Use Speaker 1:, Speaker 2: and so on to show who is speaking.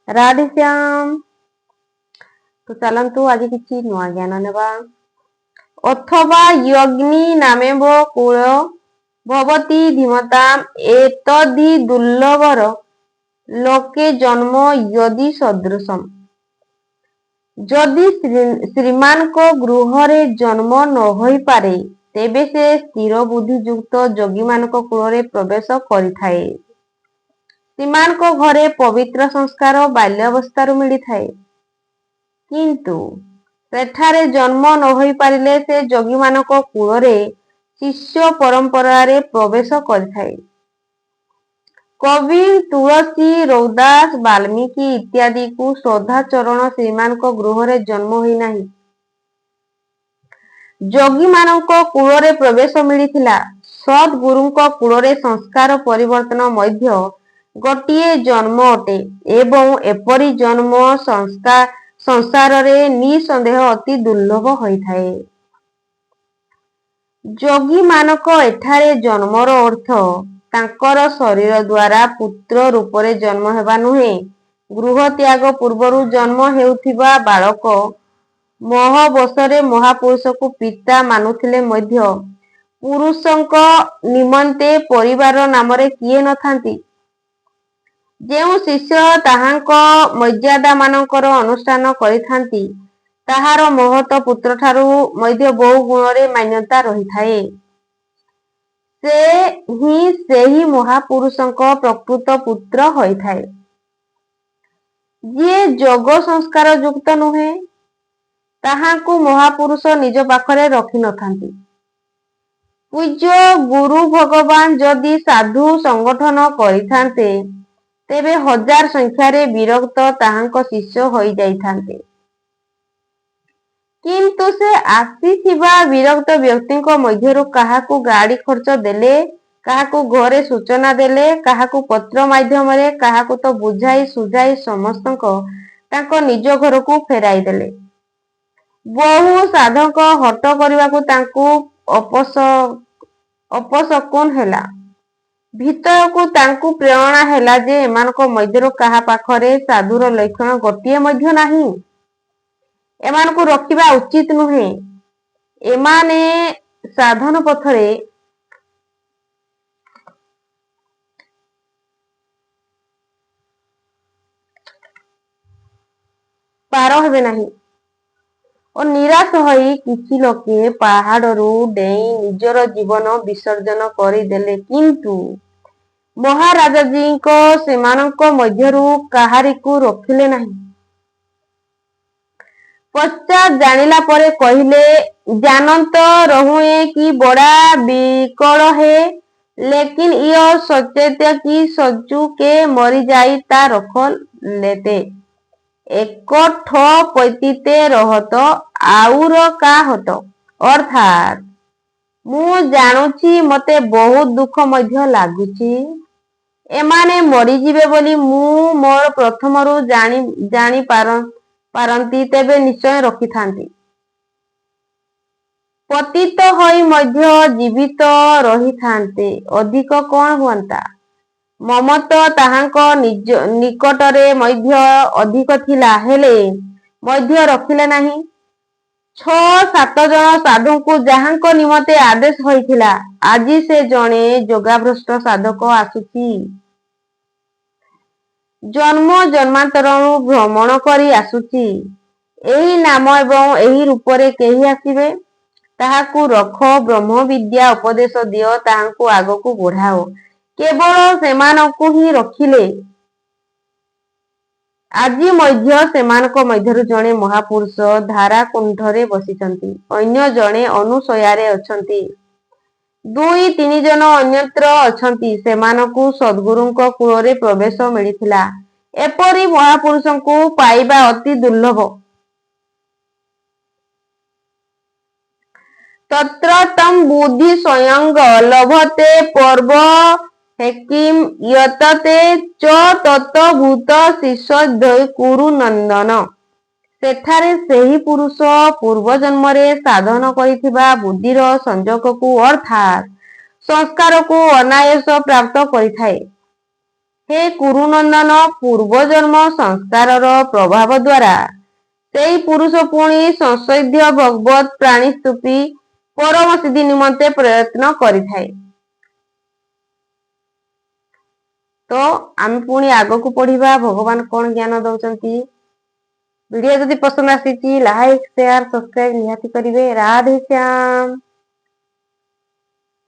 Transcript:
Speaker 1: ରାଧେଶ୍ୟାମ। ତ ଚାଲନ୍ତୁ ଆଜି କିଛି ନୂଆ ଜ୍ଞାନ ନେବା। ଅଥବା ୟଗ୍ନି ନାମେବ କୁଳ ଭବତି ଧୀମତାମ୍ ଏତଦି ଦୁର୍ଲଭର ଲୋକେ ଜନ୍ମ ୟଦି ସଦୃଶମ୍। ଯଦି ଶ୍ରୀମାନଙ୍କ ଗୃହରେ ଜନ୍ମ ନ ହୋଇପାରେ ତେବେ ସେ ସ୍ଥିର ବୁଦ୍ଧିଯୁକ୍ତ ଯୋଗୀମାନଙ୍କ କୂଳରେ ପ୍ରବେଶ କରିଥାଏ। ଶ୍ରୀମାନଙ୍କ ଘରେ ପବିତ୍ର ସଂସ୍କାର ବାଲ୍ୟାବସ୍ଥାରୁ ମିଳିଥାଏ, କିନ୍ତୁ ସେଠାରେ ଜନ୍ମ ନ ହୋଇପାରିଲେ ସେ ଯୋଗୀମାନଙ୍କ କୂଳରେ ଶିଷ୍ୟ ପରମ୍ପରାରେ ପ୍ରବେଶ କରିଥାଏ। କବିର ତୁଳସୀ, ରୌଦାସ, ବାଲ୍ମୀକି ଇତ୍ୟାଦିକୁ ଶ୍ରଦ୍ଧାଚରଣ ଶ୍ରୀମାନଙ୍କ ଗୃହରେ ଜନ୍ମ ହୋଇନାହିଁ, ଯୋଗୀମାନଙ୍କ କୂଳରେ ପ୍ରବେଶ ମିଳିଥିଲା। ସଦ୍‌ଗୁରୁଙ୍କ କୂଳରେ ସଂସ୍କାର ପରିବର୍ତ୍ତନ ମଧ୍ୟ ଗୋଟିଏ ଜନ୍ମ ଅଟେ ଏବଂ ଏପରି ଜନ୍ମ ସଂସାରରେ ନିଃସନ୍ଦେହ ଅତି ଦୁର୍ଲଭ ହୋଇଥାଏ। ଯୋଗୀମାନଙ୍କ ଏଠାରେ ଜନ୍ମର ଅର୍ଥ ତାଙ୍କର ଶରୀର ଦ୍ୱାରା ପୁତ୍ର ରୂପରେ ଜନ୍ମ ହେବା ନୁହେଁ। ଗୃହତ୍ୟାଗ ପୂର୍ବରୁ ଜନ୍ମ ହେଉଥିବା ବାଳକ ମୋହବଶରେ ମହାପୁରୁଷକୁ ପିତା ମାନୁଥିଲେ ମଧ୍ୟ ପୁରୁଷଙ୍କ ନିମନ୍ତେ ପରିବାର ନାମରେ କିଏ ନଥାନ୍ତି? ଯେଉଁ ଶିଷ୍ୟ ତାହାଙ୍କ ମର୍ଯ୍ୟାଦାମାନଙ୍କର ଅନୁଷ୍ଠାନ କରିଥାନ୍ତି, ତାହାର ମହତ ପୁତ୍ରଠାରୁ ମଧ୍ୟ ବହୁ ଗୁଣରେ ମାନ୍ୟତା ରହିଥାଏ। ସେ ହିଁ ସେହି ମହାପୁରୁଷଙ୍କ ପ୍ରକୃତ ପୁତ୍ର ହୋଇଥାଏ। ଯିଏ ଯୋଗ ସଂସ୍କାର ଯୁକ୍ତ ନୁହେଁ, ତାହାଙ୍କୁ ମହାପୁରୁଷ ନିଜ ପାଖରେ ରଖିନଥାନ୍ତି। ପୂଜ୍ୟ ଗୁରୁ ଭଗବାନ ଯଦି ସାଧୁ ସଂଗଠନ କରିଥାନ୍ତେ, ତେବେ ହଜାର ସଂଖ୍ୟାରେ ବିରକ୍ତ ତାହାଙ୍କ ଶିଷ୍ୟ ହୋଇଯାଇଥାନ୍ତେ। କିନ୍ତୁ ସେ ଆସିଥିବା ବିରକ୍ତ ବ୍ୟକ୍ତିଙ୍କ ମଧ୍ୟରୁ କାହାକୁ ଗାଡ଼ି ଖର୍ଚ୍ଚ ଦେଲେ, କାହାକୁ ଘରେ ସୂଚନା ଦେଲେ, କାହାକୁ ପତ୍ର ମାଧ୍ୟମରେ, କାହାକୁ ତ ବୁଝାଇ ସୁଝାଇ ସମସ୍ତଙ୍କ ତାଙ୍କ ନିଜ ଘରକୁ ଫେରାଇଦେଲେ। ବହୁ ସାଧକ ହଠ କରିବାକୁ ତାଙ୍କୁ ଅପଶକୁନ ହେଲା। ଭିତରକୁ ତାଙ୍କୁ ପ୍ରେରଣା ହେଲା ଯେ ଏମାନଙ୍କ ମଧ୍ୟରୁ କାହା ପାଖରେ ସାଧୁର ଲକ୍ଷଣ ଗୋଟିଏ ମଧ୍ୟ ନାହିଁ। ଏମାନଙ୍କୁ ରଖିବା ଉଚିତ ନୁହେଁ। ଏମାନେ ସାଧନ ପଥରେ ପାର ହେବେ ନାହିଁ। ଓ ନିରାଶ ହୋଇ କିଛି ଲୋକେ ପାହାଡ଼ରୁ ଡେଇଁ ନିଜର ଜୀବନ ବିସର୍ଜନ କରିଦେଲେ। କିନ୍ତୁ ମହାରାଜାଜୀଙ୍କ ସେମାନଙ୍କ ମଧ୍ୟରୁ କାହାରିକୁ ରଖିଲେ ନାହିଁ। ପଶ୍ଚାତ୍ ଜାଣିଲା ପରେ କହିଲେ, जानत रहुए कि बड़ा विकल है, लेकिन यह सोचते कि सच्चू के मरी जाई ता रख लेते। एक ठो पतिते रहत आउर का हत। अर्थात ମୁଁ ଜାଣୁଛି ମତେ ବହୁତ ଦୁଃଖ ମଧ୍ୟ ଲାଗୁଛି। ଏମାନେ ମରିଯିବେ ବୋଲି ମୁଁ ମୋର ପ୍ରଥମରୁ ଜାଣି ପାରନ୍ତି ତେବେ ନିଶ୍ଚୟ ରଖିଥାନ୍ତି। ପତିତ ହୋଇ ମଧ୍ୟ ଜୀବିତ ରହିଥାନ୍ତେ ଅଧିକ କ'ଣ ହୁଅନ୍ତା? ମମତ ତାହାଙ୍କ ନିକଟରେ ମଧ୍ୟ ଅଧିକ ଥିଲା, ହେଲେ ମଧ୍ୟ ରଖିଲେ ନାହିଁ। 6-7 ଜଣ ସାଧୁଙ୍କୁ ଯାହାଙ୍କ ନିମନ୍ତେ ଆଦେଶ ହୋଇଥିଲା, ଆଜି ସେ ଜଣେ ଯୋଗାଭ୍ରଷ୍ଟ ସାଧକ ଆସୁଛି। ଜନ୍ମ ଜନ୍ମାନ୍ତରରୁ ଭ୍ରମଣ କରି ଆସୁଛି। ଏହି ନାମ ଏବଂ ଏହି ରୂପରେ କେହି ଆସିବେ? ତାହାକୁ ରଖ, ବ୍ରହ୍ମବିଦ୍ୟା ଉପଦେଶ ଦିଅ, ତାହାଙ୍କୁ ଆଗକୁ ବଢ଼ାଅ। କେବଳ ସେମାନଙ୍କୁ ହିଁ ରଖିଲେ ଆଜି ମଧ୍ୟ ସେମାନଙ୍କ ମଧ୍ୟରୁ ଜଣେ ମହାପୁରୁଷ ଧାରାକୁଣ୍ଠରେ ବସିଛନ୍ତି, ଅନ୍ୟ ଜଣେ ଅନୁଶୟାରେ ଅଛନ୍ତି, 2-3 ଜଣ ଅନ୍ୟତ୍ର ଅଛନ୍ତି। ସେମାନଙ୍କୁ ସଦ୍‌ଗୁରୁଙ୍କ କୂଳରେ ପ୍ରବେଶ ମିଳିଥିଲା। ଏପରି ମହାପୁରୁଷଙ୍କୁ ପାଇବା ଅତି ଦୁର୍ଲଭ। ତତ୍ର ତମ୍ ବୁଦ୍ଧି ସ୍ୱୟଂ ଲଭତେ ପର୍ବ ହେକିମ୍ ୟତତେ ଚ ତତ ଭୂତ ଶିଷ୍ୟଦ୍ୱୟ କୁରୁ ନନ୍ଦନ। ସେଠାରେ ସେହି ପୁରୁଷ ପୂର୍ବଜନ୍ମରେ ସାଧନ କରିଥିବା ବୁଦ୍ଧିର ସଂଯୋଗକୁ ଅର୍ଥାତ୍ ସଂସ୍କାରକୁ ଅନାୟାସ ପ୍ରାପ୍ତ କରିଥାଏ। हे କୁରୁନନ୍ଦନ, ପୂର୍ବଜନ୍ମ ସଂସ୍କାରର ପ୍ରଭାବ ଦ୍ୱାରା ସେଇ ପୁରୁଷ ପୁଣି ସଂସୈଧ୍ୟ ଭଗବତ୍ ପ୍ରାଣୀ ସ୍ତୂପୀ ପରମ ସିଦ୍ଧି ନିମନ୍ତେ ପ୍ରୟତ୍ନ କରିଥାଏ। ତ ଆମେ ପୁଣି ଆଗକୁ ପଢିବା ଭଗବାନ କଣ ଜ୍ଞାନ ଦଉଛନ୍ତି। ଭିଡିଓ ଯଦି ପସନ୍ଦ ଆସିଛି ଲାଇକ୍ ସେୟାର ସବସ୍କ୍ରାଇବ ନିହାତି କରିବେ। ରାଧେ ଶ୍ୟାମ।